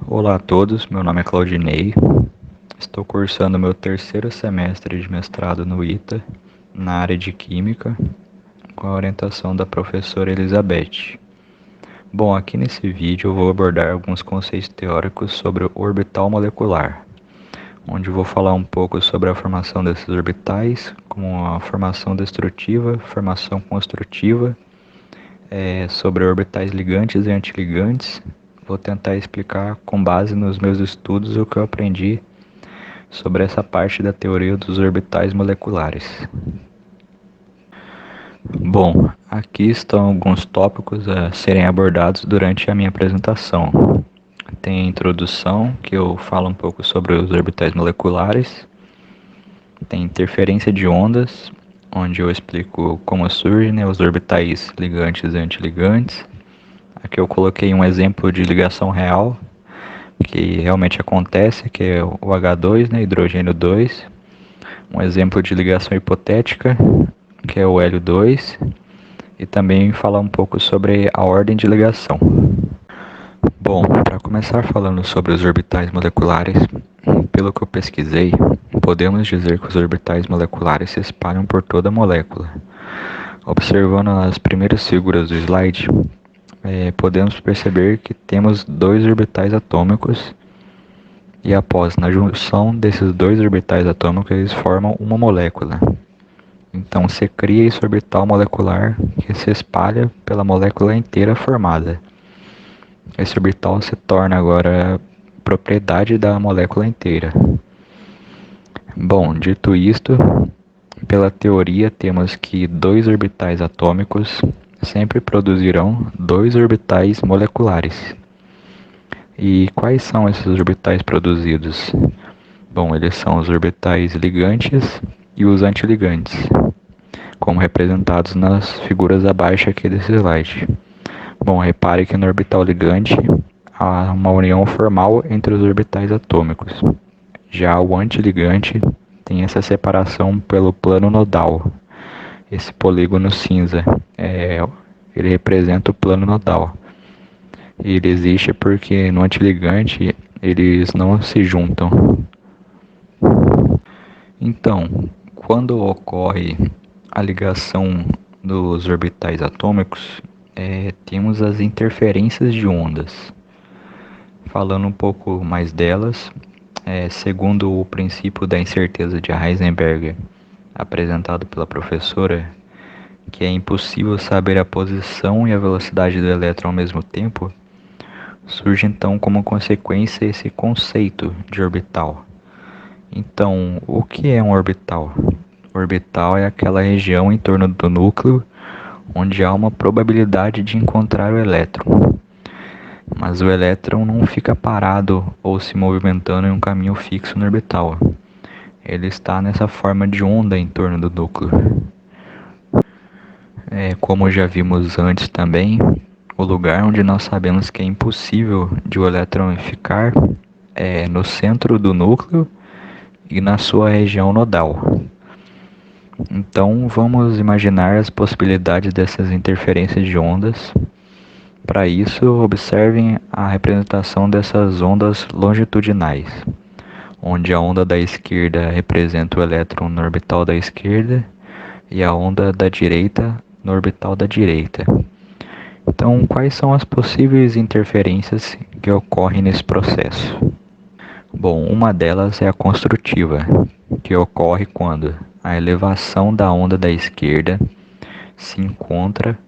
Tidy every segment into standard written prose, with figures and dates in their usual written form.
Olá a todos, meu nome é Claudinei, estou cursando meu terceiro semestre de mestrado no ITA, na área de Química, com a orientação da professora Elizabeth. Bom, aqui nesse vídeo eu vou abordar alguns conceitos teóricos sobre o orbital molecular, onde eu vou falar um pouco sobre a formação desses orbitais, como a formação destrutiva, formação construtiva, sobre orbitais ligantes e antiligantes. Vou tentar explicar com base nos meus estudos o que eu aprendi sobre essa parte da teoria dos orbitais moleculares. Bom, aqui estão alguns tópicos a serem abordados durante a minha apresentação. Tem a introdução, que eu falo um pouco sobre os orbitais moleculares. Tem interferência de ondas, onde eu explico como surgem os orbitais ligantes e antiligantes. Aqui eu coloquei um exemplo de ligação real, que realmente acontece, que é o H2, hidrogênio 2. Um exemplo de ligação hipotética, que é o hélio 2, e também falar um pouco sobre a ordem de ligação. Bom, para começar falando sobre os orbitais moleculares, pelo que eu pesquisei, podemos dizer que os orbitais moleculares se espalham por toda a molécula. Observando as primeiras figuras do slide, podemos perceber que temos dois orbitais atômicos e após na junção desses dois orbitais atômicos eles formam uma molécula. Então se cria esse orbital molecular que se espalha pela molécula inteira formada. Esse orbital se torna agora propriedade da molécula inteira. Bom, dito isto, pela teoria temos que dois orbitais atômicos sempre produzirão dois orbitais moleculares. E quais são esses orbitais produzidos? Bom, eles são os orbitais ligantes e os antiligantes, como representados nas figuras abaixo aqui desse slide. Bom, repare que no orbital ligante há uma união formal entre os orbitais atômicos. Já o antiligante tem essa separação pelo plano nodal. Esse polígono cinza, ele representa o plano nodal. E ele existe porque no antiligante eles não se juntam. Então, quando ocorre a ligação dos orbitais atômicos, temos as interferências de ondas. Falando um pouco mais delas, segundo o princípio da incerteza de Heisenberg, apresentado pela professora, que é impossível saber a posição e a velocidade do elétron ao mesmo tempo, surge então como consequência esse conceito de orbital. Então, o que é um orbital? Orbital é aquela região em torno do núcleo onde há uma probabilidade de encontrar o elétron. Mas o elétron não fica parado ou se movimentando em um caminho fixo no orbital. Ele está nessa forma de onda em torno do núcleo. Como já vimos antes também, o lugar onde nós sabemos que é impossível de o elétron ficar é no centro do núcleo e na sua região nodal. Então vamos imaginar as possibilidades dessas interferências de ondas. Para isso, observem a representação dessas ondas longitudinais, onde a onda da esquerda representa o elétron no orbital da esquerda e a onda da direita no orbital da direita. Então, quais são as possíveis interferências que ocorrem nesse processo? Bom, uma delas é a construtiva, que ocorre quando a elevação da onda da esquerda se encontra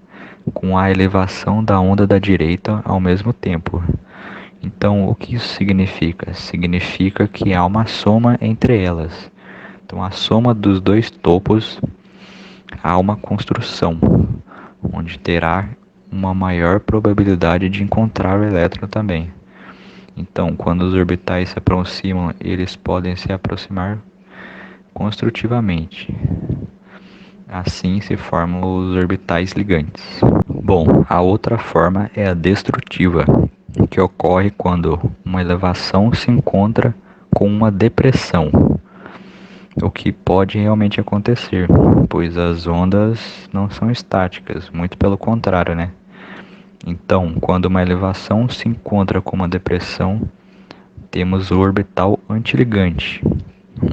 com a elevação da onda da direita ao mesmo tempo. Então, o que isso significa? Significa que há uma soma entre elas. Então, a soma dos dois topos há uma construção, onde terá uma maior probabilidade de encontrar o elétron também. Então, quando os orbitais se aproximam, eles podem se aproximar construtivamente. Assim se formam os orbitais ligantes. Bom, a outra forma é a destrutiva, que ocorre quando uma elevação se encontra com uma depressão, o que pode realmente acontecer, pois as ondas não são estáticas, muito pelo contrário, né? Então, quando uma elevação se encontra com uma depressão, temos o orbital antiligante,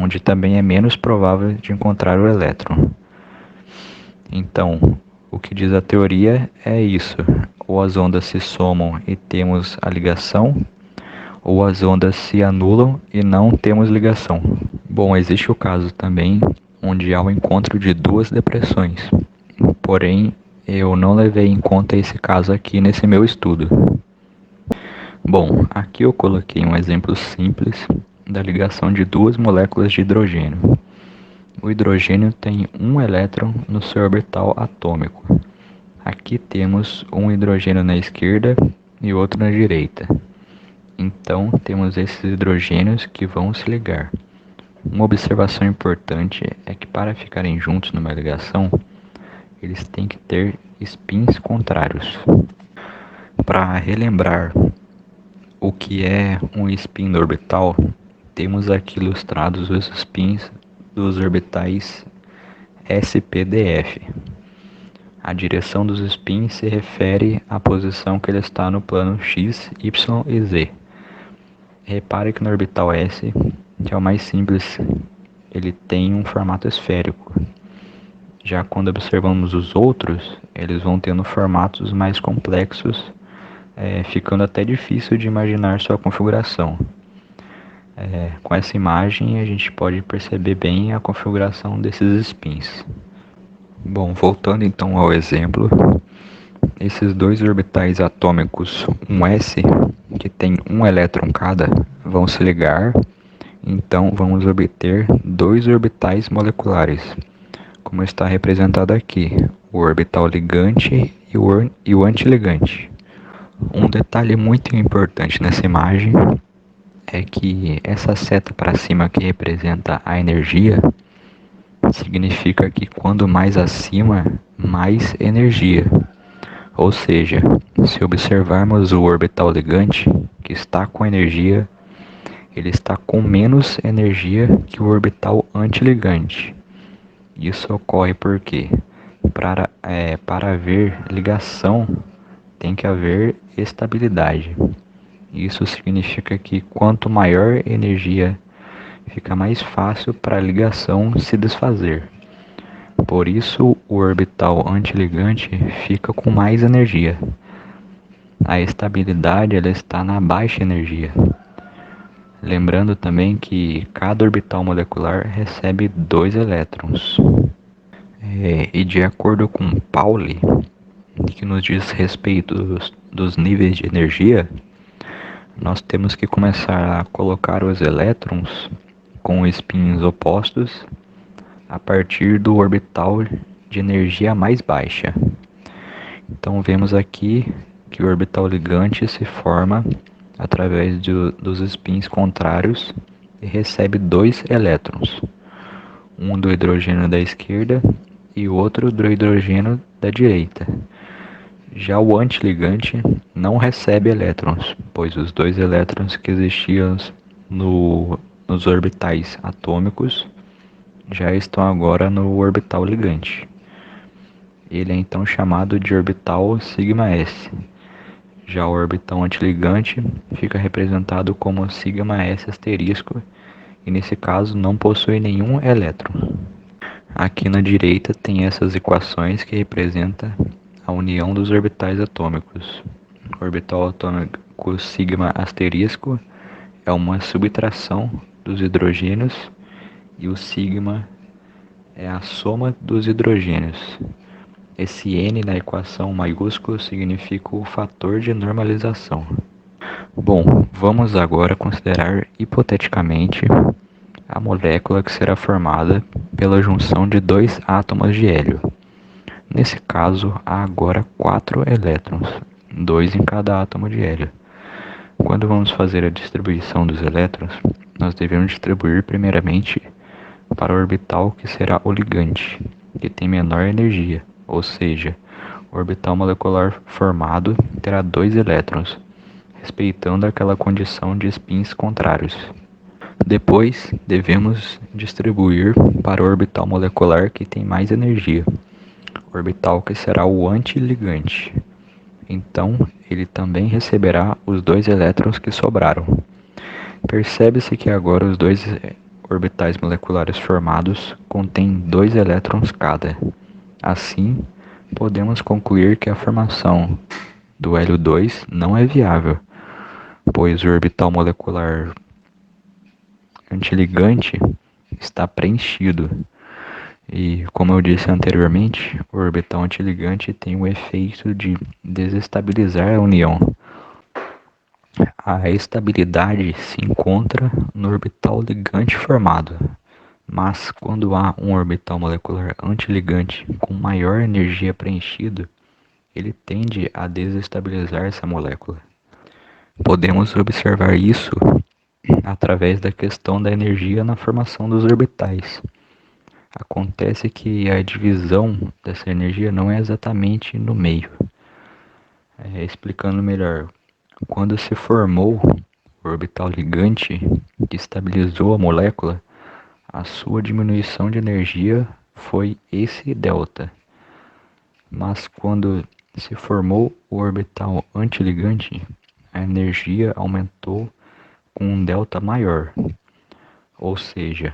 onde também é menos provável de encontrar o elétron. Então, o que diz a teoria é isso: ou as ondas se somam e temos a ligação, ou as ondas se anulam e não temos ligação. Bom, existe o caso também onde há o encontro de duas depressões, porém eu não levei em conta esse caso aqui nesse meu estudo. Bom, aqui eu coloquei um exemplo simples da ligação de duas moléculas de hidrogênio. O hidrogênio tem um elétron no seu orbital atômico. Aqui temos um hidrogênio na esquerda e outro na direita. Então, temos esses hidrogênios que vão se ligar. Uma observação importante é que para ficarem juntos numa ligação, eles têm que ter spins contrários. Para relembrar o que é um spin no orbital, temos aqui ilustrados os spins dos orbitais SPDF. A direção dos spins se refere à posição que ele está no plano x, y e z. Repare que no orbital S, que é o mais simples, ele tem um formato esférico. Já quando observamos os outros, eles vão tendo formatos mais complexos, ficando até difícil de imaginar sua configuração. Com essa imagem a gente pode perceber bem a configuração desses spins. Bom, voltando então ao exemplo, esses dois orbitais atômicos 1s, que tem um elétron cada, vão se ligar, então vamos obter dois orbitais moleculares, como está representado aqui, o orbital ligante e o antiligante. Um detalhe muito importante nessa imagem é que essa seta para cima que representa a energia significa que quando mais acima, mais energia. Ou seja, se observarmos o orbital ligante, que está com energia, ele está com menos energia que o orbital antiligante. Isso ocorre porque para haver ligação tem que haver estabilidade. Isso significa que quanto maior energia, fica mais fácil para a ligação se desfazer. Por isso, o orbital antiligante fica com mais energia. A estabilidade ela está na baixa energia. Lembrando também que cada orbital molecular recebe 2 elétrons. E de acordo com Pauli, que nos diz respeito dos níveis de energia, nós temos que começar a colocar os elétrons com spins opostos a partir do orbital de energia mais baixa. Então vemos aqui que o orbital ligante se forma através dos spins contrários e recebe 2 elétrons, um do hidrogênio da esquerda e o outro do hidrogênio da direita. Já o antiligante não recebe elétrons, pois os 2 elétrons que existiam nos orbitais atômicos já estão agora no orbital ligante. Ele é então chamado de orbital σs. Já o orbital antiligante fica representado como σs asterisco e nesse caso não possui nenhum elétron. Aqui na direita tem essas equações que representam a união dos orbitais atômicos. O orbital atômico sigma asterisco é uma subtração dos hidrogênios e o sigma é a soma dos hidrogênios. Esse N na equação maiúsculo significa o fator de normalização. Bom, vamos agora considerar hipoteticamente a molécula que será formada pela junção de 2 átomos de hélio. Nesse caso, há agora 4 elétrons, 2 em cada átomo de hélio. Quando vamos fazer a distribuição dos elétrons, nós devemos distribuir primeiramente para o orbital que será o ligante, que tem menor energia, ou seja, o orbital molecular formado terá 2 elétrons, respeitando aquela condição de spins contrários. Depois, devemos distribuir para o orbital molecular que tem mais energia, orbital que será o antiligante. Então, ele também receberá os 2 elétrons que sobraram. Percebe-se que agora os dois orbitais moleculares formados contêm 2 elétrons cada. Assim, podemos concluir que a formação do hélio 2 não é viável, pois o orbital molecular antiligante está preenchido. E, como eu disse anteriormente, o orbital antiligante tem o efeito de desestabilizar a união. A estabilidade se encontra no orbital ligante formado, mas quando há um orbital molecular antiligante com maior energia preenchido, ele tende a desestabilizar essa molécula. Podemos observar isso através da questão da energia na formação dos orbitais. Acontece que a divisão dessa energia não é exatamente no meio. Explicando melhor, quando se formou o orbital ligante que estabilizou a molécula, a sua diminuição de energia foi esse delta. Mas quando se formou o orbital antiligante, a energia aumentou com um delta maior, ou seja,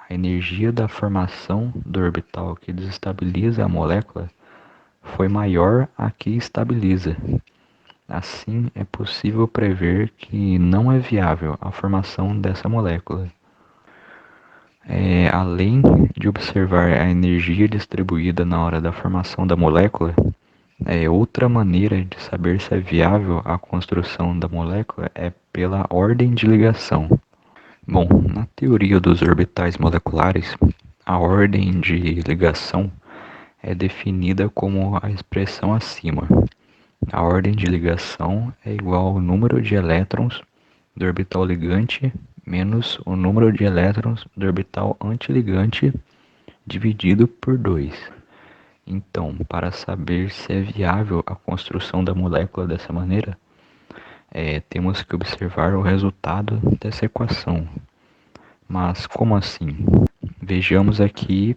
a energia da formação do orbital que desestabiliza a molécula foi maior a que estabiliza. Assim, é possível prever que não é viável a formação dessa molécula. Além de observar a energia distribuída na hora da formação da molécula, outra maneira de saber se é viável a construção da molécula é pela ordem de ligação. Bom, na teoria dos orbitais moleculares, a ordem de ligação é definida como a expressão acima. A ordem de ligação é igual ao número de elétrons do orbital ligante menos o número de elétrons do orbital antiligante dividido por 2. Então, para saber se é viável a construção da molécula dessa maneira, temos que observar o resultado dessa equação. Mas como assim? Vejamos aqui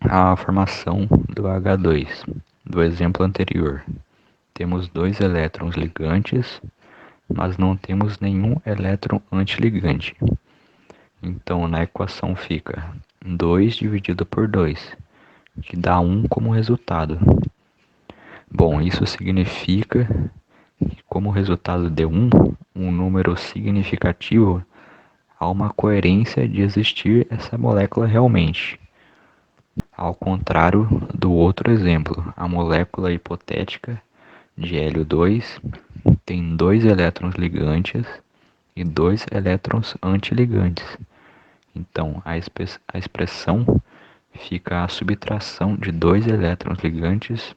a formação do H2, do exemplo anterior. Temos 2 elétrons ligantes, mas não temos nenhum elétron antiligante. Então, na equação fica 2 dividido por 2, que dá 1 como resultado. Bom, isso significa que como resultado de 1, um número significativo, há uma coerência de existir essa molécula realmente. Ao contrário do outro exemplo, a molécula hipotética de hélio 2 tem 2 elétrons ligantes e 2 elétrons antiligantes. Então, a expressão fica a subtração de 2 elétrons ligantes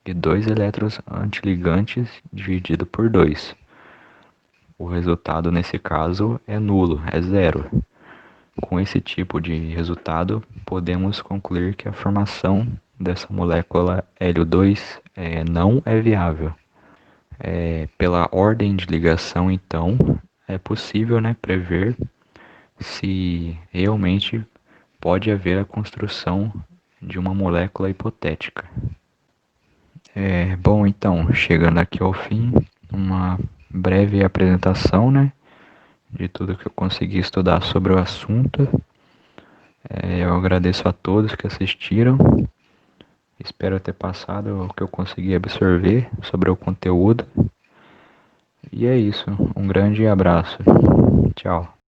e 2 elétrons antiligantes dividido por 2. O resultado nesse caso é nulo, é zero. Com esse tipo de resultado, podemos concluir que a formação dessa molécula hélio 2 não é viável. Pela ordem de ligação, então, é possível, prever se realmente pode haver a construção de uma molécula hipotética. Bom, então, chegando aqui ao fim, uma breve apresentação, de tudo que eu consegui estudar sobre o assunto. Eu agradeço a todos que assistiram. Espero ter passado o que eu consegui absorver sobre o conteúdo. E é isso. Um grande abraço. Tchau.